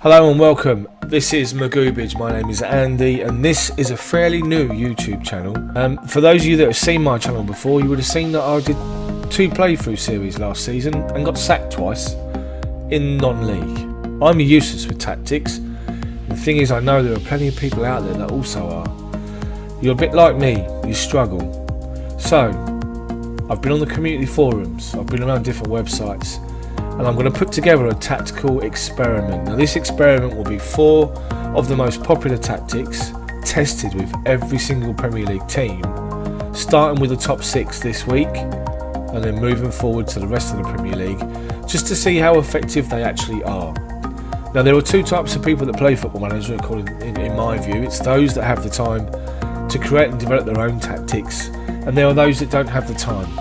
Hello and welcome. This is McGoobage. My name is Andy and this is a fairly new YouTube channel. For those of you that have seen my channel before, you would have seen that I did 2 playthrough series last season and got sacked twice in non-league. I'm useless with tactics. The thing is, I know there are plenty of people out there that also are. You're a bit like me, you struggle. So, I've been on the community forums, I've been around different websites, and I'm going to put together a tactical experiment. Now this experiment will be 4 of the most popular tactics tested with every single Premier League team, starting with the top 6 this week and then moving forward to the rest of the Premier League, just to see how effective they actually are. Now there are 2 types of people that play Football Manager, in my view. It's those that have the time to create and develop their own tactics, and there are those that don't have the time,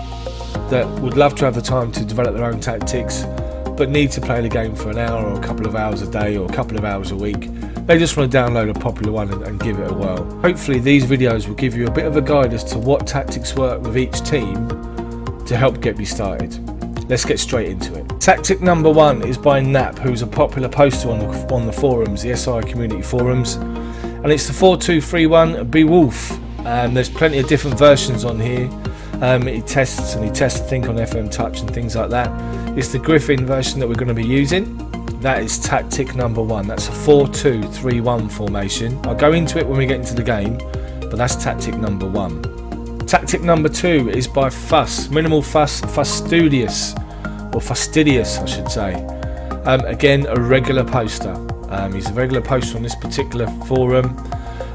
that would love to have the time to develop their own tactics but need to play the game for an hour or a couple of hours a day or a couple of hours a week. They just want to download a popular one and give it a whirl. Hopefully these videos will give you a bit of a guide as to what tactics work with each team to help get me started. Let's get straight into it. Tactic number 1 is by Knap, who's a popular poster on the forums, the SI community forums, and it's the 4-2-3-1 Beowulf. There's plenty of different versions on here. He tests I think on FM Touch and things like that. It's the Giraffin version that we're going to be using. That is tactic number 1. That's a 4-2-3-1 formation. I'll go into it when we get into the game, but that's tactic number 1. Tactic number 2 is by Fuss, Fastidious I should say. Again, a regular poster. He's a regular poster on this particular forum,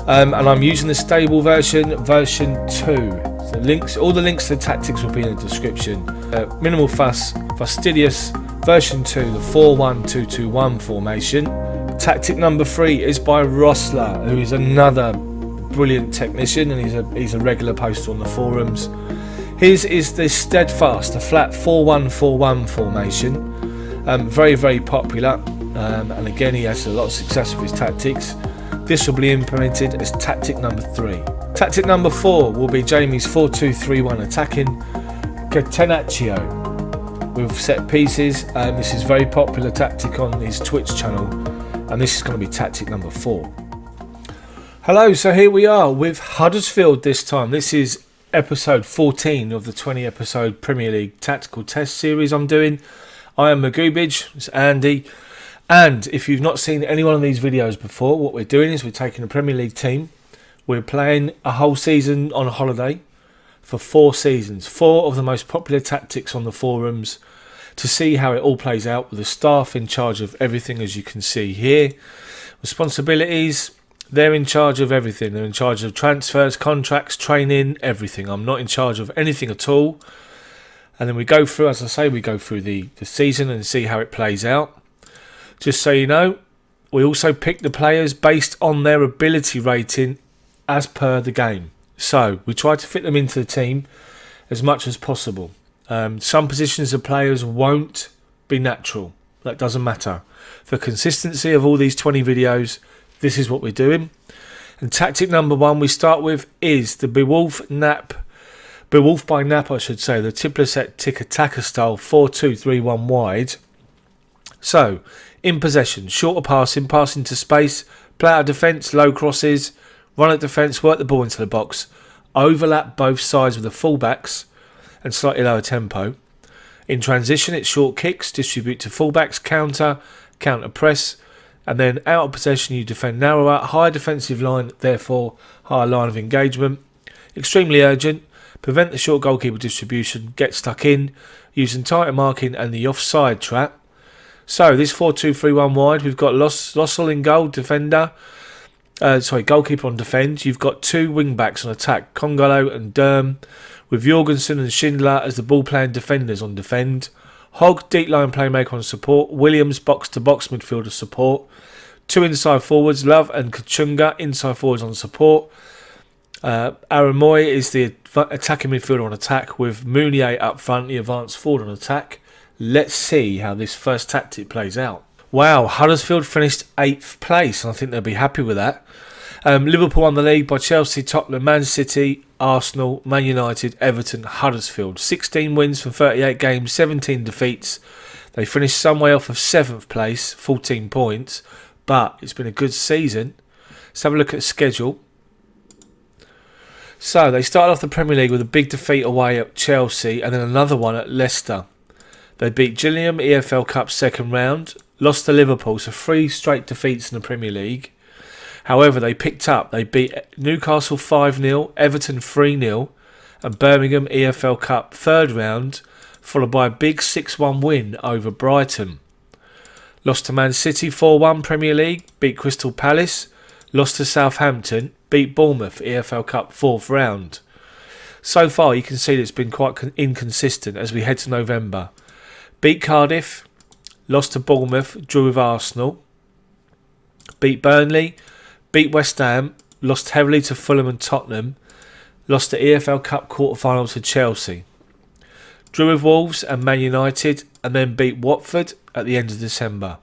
and I'm using the stable version 2. So all the links to the tactics will be in the description. Fastidious version 2, the 4-1-2-2-1 formation. Tactic number 3 is by Rustler, who is another brilliant technician, and he's a regular poster on the forums. His is the Steadfast, a flat 4-1-4-1 formation. Very, very popular, and again he has a lot of success with his tactics. This will be implemented as tactic number 3. Tactic number 4 will be Jamie's 4-2-3-1 Attacking Catenaccio with set pieces. This is a very popular tactic on his Twitch channel, and this is going to be tactic number 4. Hello, so here we are with Huddersfield this time. This is episode 14 of the 20 episode Premier League tactical test series I'm doing. I am McGoobage, it's Andy, and if you've not seen any one of these videos before, what we're doing is we're taking a Premier League team. We're playing a whole season on a holiday for 4 seasons. 4 of the most popular tactics on the forums to see how it all plays out, with the staff in charge of everything, as you can see here. Responsibilities, they're in charge of everything. They're in charge of transfers, contracts, training, everything. I'm not in charge of anything at all. And then we go through, as I say, we go through the season and see how it plays out. Just so you know, we also pick the players based on their ability rating as per the game. So we try to fit them into the team as much as possible. Some positions of players won't be natural. That doesn't matter. For consistency of all these 20 videos, this is what we're doing. And tactic number 1 we start with is the Beowulf by Knap, I should say, the Tiplicet tick-attacker style 4-2-3-1 wide. So, in possession, shorter passing to space, play out of defence, low crosses, run at defence, work the ball into the box, overlap both sides with the fullbacks and slightly lower tempo. In transition, it's short kicks, distribute to fullbacks, counter press, and then out of possession you defend narrower, higher defensive line, therefore higher line of engagement. Extremely urgent, prevent the short goalkeeper distribution, get stuck in, using tighter marking and the offside trap. So this 4-2-3-1 wide, we've got Rustler in goal, goalkeeper on defend. You've got 2 wing backs on attack, Congolo and Derm, with Jorgensen and Schindler as the ball playing defenders on defend. Hogg, deep line playmaker on support. Williams, box to box midfielder support. 2 inside forwards, Love and Kachunga, inside forwards on support. Aramoy is the attacking midfielder on attack, with Mounier up front, the advanced forward on attack. Let's see how this first tactic plays out. Wow, Huddersfield finished 8th place, and I think they'll be happy with that. Liverpool won the league by Chelsea, Tottenham, Man City, Arsenal, Man United, Everton, Huddersfield. 16 wins from 38 games, 17 defeats. They finished some way off of 7th place, 14 points. but it's been a good season. Let's have a look at the schedule. So they started off the Premier League with a big defeat away at Chelsea and then another one at Leicester. They beat Gillingham EFL Cup second round, lost to Liverpool, so 3 straight defeats in the Premier League. However, they picked up. They beat Newcastle 5-0, Everton 3-0 and Birmingham EFL Cup third round, followed by a big 6-1 win over Brighton. Lost to Man City 4-1 Premier League, beat Crystal Palace, lost to Southampton, beat Bournemouth EFL Cup fourth round. So far you can see that it's been quite inconsistent as we head to November. Beat Cardiff, lost to Bournemouth, drew with Arsenal, beat Burnley, beat West Ham, lost heavily to Fulham and Tottenham, lost the EFL Cup quarter-final to Chelsea, drew with Wolves and Man United, and then beat Watford at the end of December.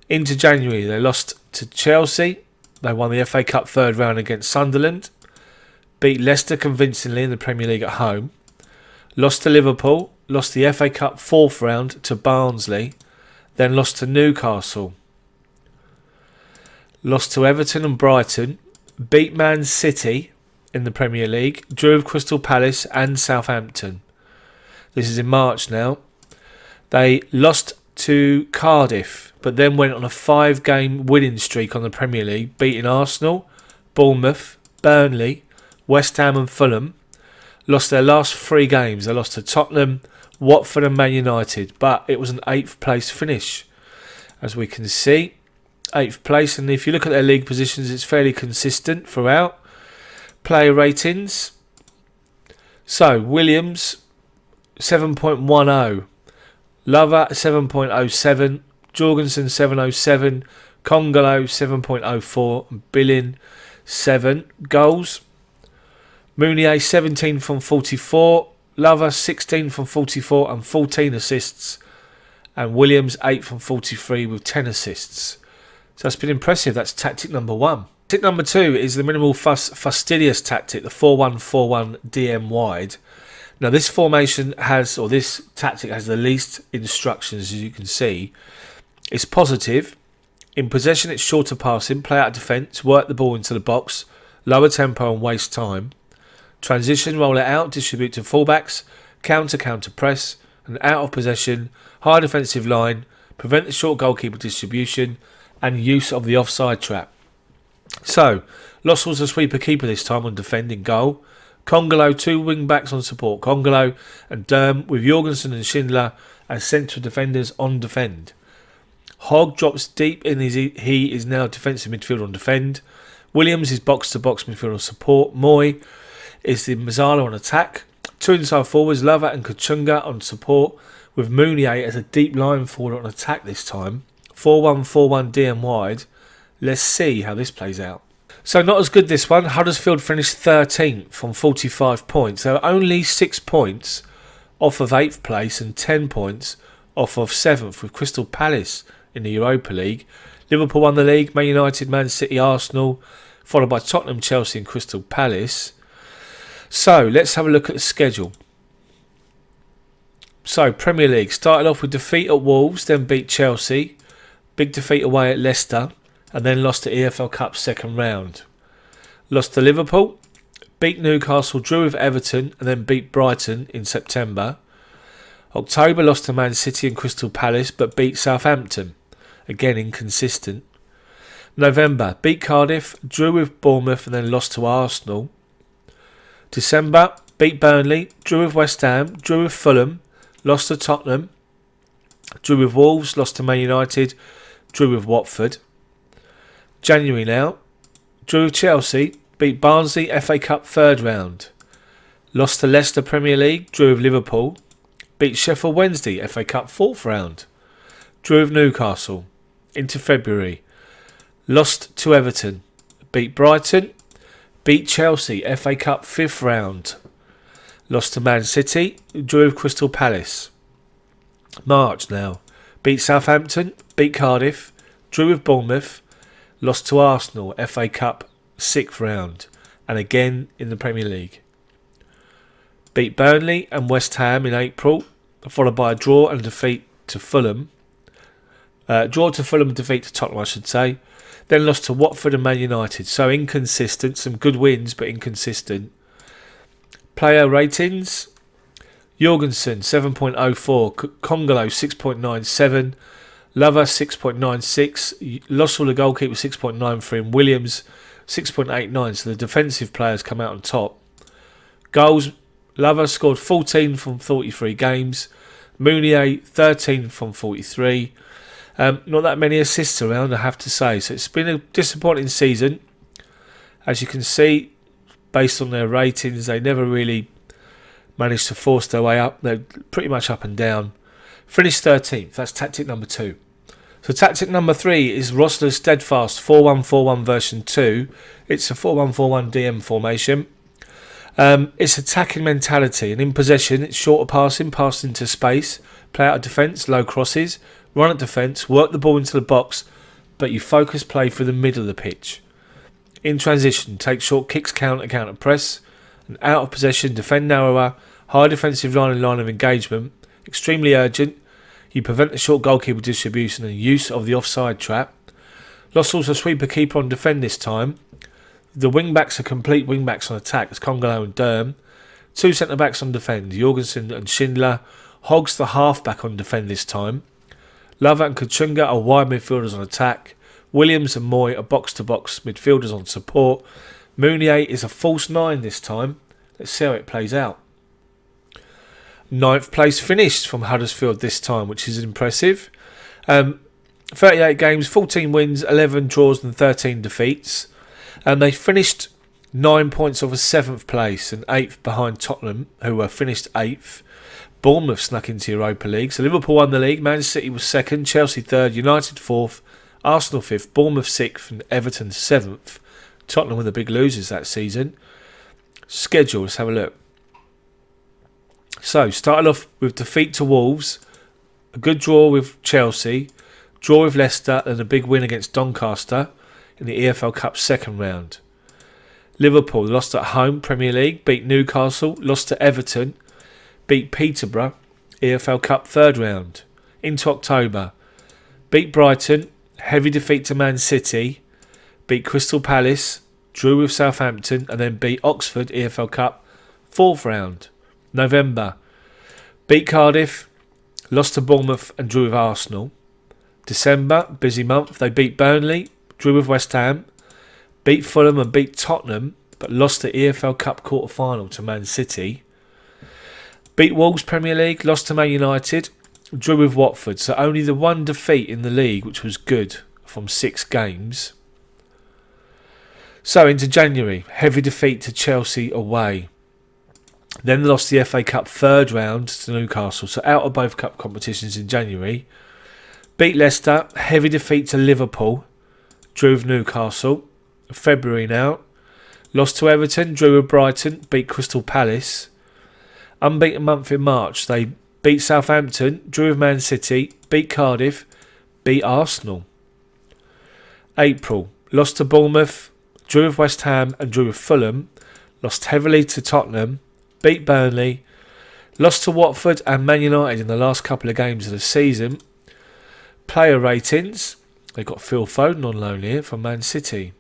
Into January, they lost to Chelsea, they won the FA Cup third round against Sunderland, beat Leicester convincingly in the Premier League at home, lost to Liverpool, lost the FA Cup fourth round to Barnsley, then lost to Newcastle, lost to Everton and Brighton, beat Man City in the Premier League, drew with Crystal Palace and Southampton. This is in March now. They lost to Cardiff, but then went on a 5-game winning streak on the Premier League, beating Arsenal, Bournemouth, Burnley, West Ham and Fulham. Lost their last 3 games. They lost to Tottenham, Watford and Man United, but it was an 8th place finish. As we can see, 8th place, and if you look at their league positions, it's fairly consistent throughout. Player ratings. So, Williams, 7.10. Lover, 7.07. Jorgensen, 7.07. Congolo, 7.04. And Billing, 7. Goals. Mounier, 17 from 44. Lover, 16 from 44 and 14 assists. And Williams, 8 from 43 with 10 assists. So that's been impressive. That's tactic number 1. Tactic number 2 is the minimal fastidious tactic, the 4-1-4-1 DM wide. Now this formation has, or this tactic has the least instructions, as you can see. It's positive. In possession, it's shorter passing, play out of defence, work the ball into the box, lower tempo and waste time. Transition, roll it out, distribute to fullbacks, counter press, and out of possession, high defensive line, prevent the short goalkeeper distribution, and use of the offside trap. So, Lossell's a sweeper keeper this time on defending goal. Congolo, 2 wing backs on support. Congolo and Derm with Jorgensen and Schindler as central defenders on defend. Hogg drops deep in he is now defensive midfielder on defend. Williams is box to box midfielder on support. Moy is the Mazzala on attack. 2 inside forwards, Lover and Kachunga on support, with Mounier as a deep line forward on attack this time. 4-1-4-1 DM wide. Let's see how this plays out. So not as good this one. Huddersfield finished 13th from 45 points. They were only 6 points off of 8th place and 10 points off of 7th with Crystal Palace in the Europa League. Liverpool won the league, Man United, Man City, Arsenal, followed by Tottenham, Chelsea and Crystal Palace. So let's have a look at the schedule. So Premier League started off with defeat at Wolves, then beat Chelsea, big defeat away at Leicester, and then lost to EFL Cup second round. Lost to Liverpool, beat Newcastle, drew with Everton, and then beat Brighton in September. October lost to Man City and Crystal Palace, but beat Southampton. Again inconsistent. November, beat Cardiff, drew with Bournemouth, and then lost to Arsenal. December, beat Burnley, drew with West Ham, drew with Fulham, lost to Tottenham, drew with Wolves, lost to Man United, drew with Watford. January now, drew with Chelsea, beat Barnsley FA Cup third round, lost to Leicester Premier League, drew with Liverpool, beat Sheffield Wednesday FA Cup fourth round, drew with Newcastle. Into February, lost to Everton, beat Brighton, beat Chelsea FA Cup fifth round, lost to Man City, drew with Crystal Palace. March now, beat Southampton, beat Cardiff, drew with Bournemouth, lost to Arsenal FA Cup sixth round, and again in the Premier League. Beat Burnley and West Ham in April, followed by a draw and defeat to Fulham. Draw to Fulham and defeat to Tottenham, I should say. Then lost to Watford and Man United. So inconsistent. Some good wins, but inconsistent. Player ratings. Jorgensen 7.04. Congolo 6.97. Lover 6.96. Rustler, the goalkeeper, 6.93. And Williams 6.89. So the defensive players come out on top. Goals. Lover scored 14 from 43 games. Mounier 13 from 43. Not that many assists around, I have to say. So it's been a disappointing season. As you can see, based on their ratings, they never really managed to force their way up. They're pretty much up and down. Finished 13th. That's tactic number 2. So tactic number 3 is Rustler's Steadfast 4-1-4-1 version 2. It's a 4-1-4-1 DM formation. It's attacking mentality, and in possession it's shorter passing, pass into space, play out of defence, low crosses, run at defence, work the ball into the box, but you focus play through the middle of the pitch. In transition, take short kicks, counter press, and out of possession, defend narrower, high defensive line of engagement, extremely urgent, you prevent the short goalkeeper distribution and use of the offside trap. Lost also sweep a keeper on defend this time. The wing-backs are complete wing-backs on attack, as Congolo and Durham. 2 centre-backs on defend, Jorgensen and Schindler. Hogs the half-back on defend this time. Lava and Kachunga are wide midfielders on attack. Williams and Moy are box-to-box midfielders on support. Mounier is a false 9 this time. Let's see how it plays out. 9th place finished from Huddersfield this time, which is impressive. 38 games, 14 wins, 11 draws and 13 defeats. And they finished 9 points off a 7th place and 8th behind Tottenham, who were finished 8th. Bournemouth snuck into Europa League. So Liverpool won the league, Man City was 2nd, Chelsea 3rd, United 4th, Arsenal 5th, Bournemouth 6th and Everton 7th. Tottenham were the big losers that season. Schedule, let's have a look. So, started off with defeat to Wolves, a good draw with Chelsea, draw with Leicester and a big win against Doncaster in the EFL Cup second round. Liverpool lost at home, Premier League, beat Newcastle, lost to Everton, beat Peterborough, EFL Cup third round. Into October, beat Brighton, heavy defeat to Man City, beat Crystal Palace, drew with Southampton and then beat Oxford, EFL Cup fourth round. November, beat Cardiff, lost to Bournemouth and drew with Arsenal. December, busy month, they beat Burnley, drew with West Ham, beat Fulham and beat Tottenham, but lost the EFL Cup quarter-final to Man City. Beat Wolves Premier League, lost to Man United, drew with Watford, so only the one defeat in the league, which was good, from 6 games. So into January, heavy defeat to Chelsea away. Then lost the FA Cup third round to Newcastle, so out of both cup competitions in January. Beat Leicester, heavy defeat to Liverpool, drew with Newcastle. February now. Lost to Everton, drew with Brighton, beat Crystal Palace. Unbeaten month in March. They beat Southampton, drew with Man City, beat Cardiff, beat Arsenal. April. Lost to Bournemouth, drew with West Ham and drew with Fulham. Lost heavily to Tottenham, beat Burnley. Lost to Watford and Man United in the last couple of games of the season. Player ratings. They got Phil Foden on loan here from Man City.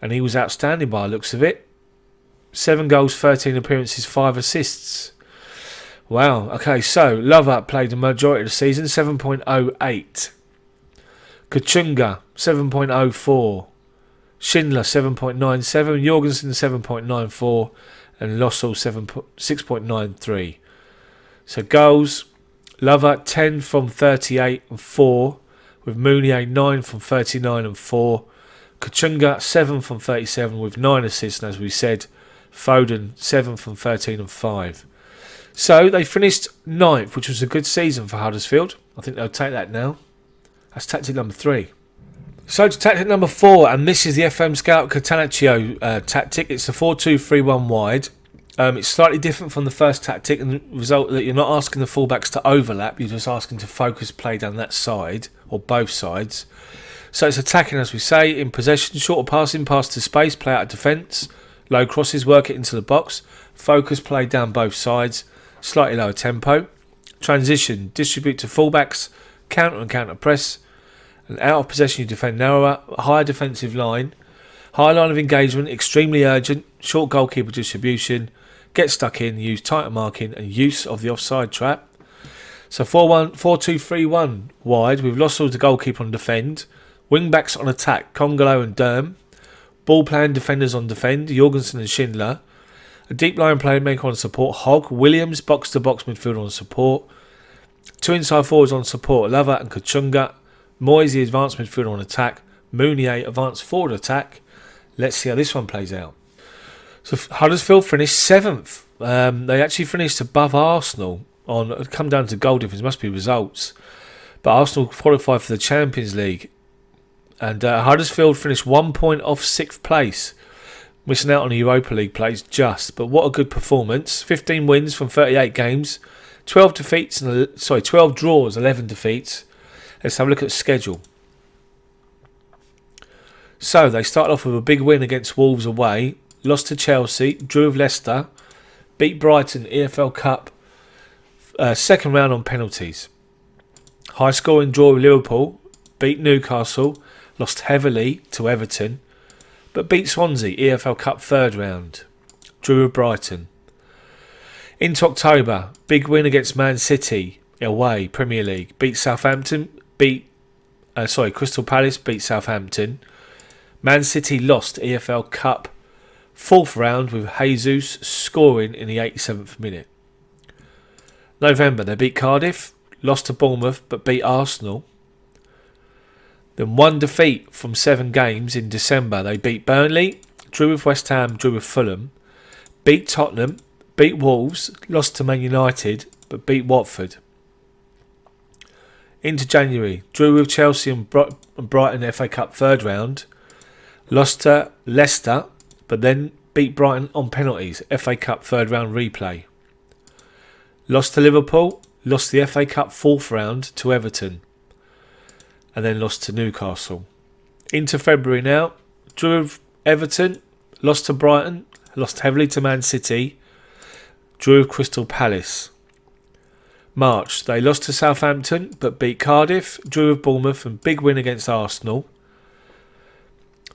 And he was outstanding by the looks of it. 7 goals, 13 appearances, 5 assists. Wow. Okay, so Lover played the majority of the season, 7.08. Kachunga, 7.04. Schindler, 7.97. Jorgensen, 7.94. And Lossell, 6.93. So goals, Lover, 10 from 38 and 4. With Mounier, 9 from 39 and 4. Kachunga, 7 from 37 with 9 assists. And as we said, Foden, 7 from 13 and 5. So they finished 9th, which was a good season for Huddersfield. I think they'll take that now. That's tactic number 3. So to tactic number 4, and this is the FM Scout Catenaccio tactic. It's the 4-2-3-1 wide. It's slightly different from the first tactic, and the result that you're not asking the fullbacks to overlap. You're just asking to focus play down that side, or both sides. So it's attacking, as we say, in possession, shorter passing, pass to space, play out of defence, low crosses, work it into the box, focus play down both sides, slightly lower tempo. Transition, distribute to fullbacks, counter and counter press, and out of possession you defend narrower, higher defensive line, high line of engagement, extremely urgent, short goalkeeper distribution, get stuck in, use tighter marking and use of the offside trap. So 4-2-3-1 wide with Rustler the goalkeeper on defend, wing backs on attack, Congolo and Derm, ball playing defenders on defend, Jorgensen and Schindler, a deep line playmaker on support, Hogg, Williams box to box midfield on support, two inside forwards on support, Lover and Kachunga, Moyes the advanced midfield on attack, Mounier advanced forward attack. Let's see how this one plays out. So Huddersfield finished 7th. They actually finished above Arsenal. Come down to goal difference, must be results. But Arsenal qualified for the Champions League. And Huddersfield finished 1 point off 6th place. Missing out on the Europa League place just. But what a good performance. 15 wins from 38 games. 12 draws, 11 defeats. Let's have a look at the schedule. So they started off with a big win against Wolves away, lost to Chelsea, drew with Leicester, beat Brighton EFL Cup, second round on penalties. High scoring draw with Liverpool, beat Newcastle, lost heavily to Everton, but beat Swansea EFL Cup third round, drew with Brighton. Into October, big win against Man City away, Premier League, beat Southampton, Crystal Palace beat Southampton. Man City lost EFL Cup fourth round with Jesus scoring in the 87th minute. November, they beat Cardiff, lost to Bournemouth but beat Arsenal. Then one defeat from 7 games in December. They beat Burnley, drew with West Ham, drew with Fulham, beat Tottenham, beat Wolves, lost to Man United but beat Watford. Into January, drew with Chelsea and Brighton FA Cup third round, lost to Leicester, but then beat Brighton on penalties, FA Cup third round replay. Lost to Liverpool, lost the FA Cup fourth round to Everton, and then lost to Newcastle. Into February now, drew with Everton, lost to Brighton, lost heavily to Man City, drew with Crystal Palace. March, they lost to Southampton, but beat Cardiff, drew with Bournemouth and big win against Arsenal.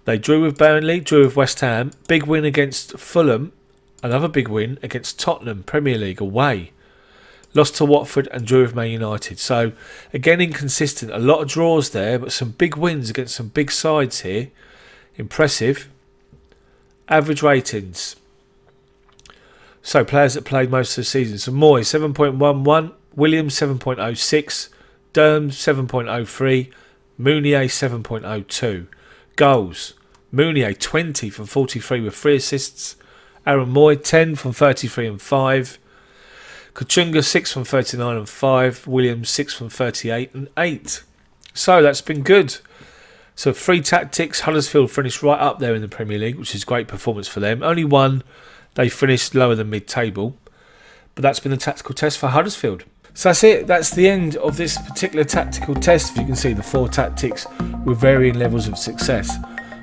They drew with Burnley, drew with West Ham, big win against Fulham, another big win against Tottenham, Premier League away. Lost to Watford and drew with Man United. So, again, inconsistent. A lot of draws there, but some big wins against some big sides here. Impressive. Average ratings. So, players that played most of the season. So, Moyes, 7.11. Williams, 7.06. Derm, 7.03. Mounier, 7.02. Goals. Mounier 20 from 43 with 3 assists. Aaron Moy 10 from 33 and 5. Kachunga 6 from 39 and 5. Williams 6 from 38 and 8. So that's been good. So 3 tactics. Huddersfield finished right up there in the Premier League, which is a great performance for them. Only one, they finished lower than mid-table. But that's been the tactical test for Huddersfield. So that's it. That's the end of this particular tactical test. If you can see the 4 tactics with varying levels of success.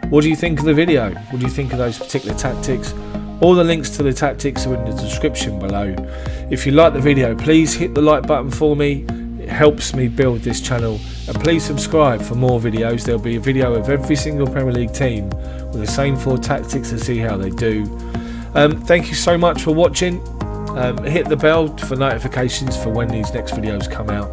What do you think of the video? What do you think of those particular tactics? All the links to the tactics are in the description below. If you like the video, please hit the like button for me. It helps me build this channel. And please subscribe for more videos. There'll be a video of every single Premier League team with the same 4 tactics to see how they do. Thank you so much for watching. Hit the bell for notifications for when these next videos come out.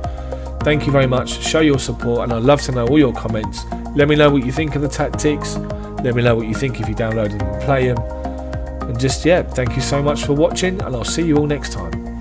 Thank you very much. Show your support, and I'd love to know all your comments. Let me know what you think of the tactics. Let me know what you think if you download them and play them. And just, thank you so much for watching, and I'll see you all next time.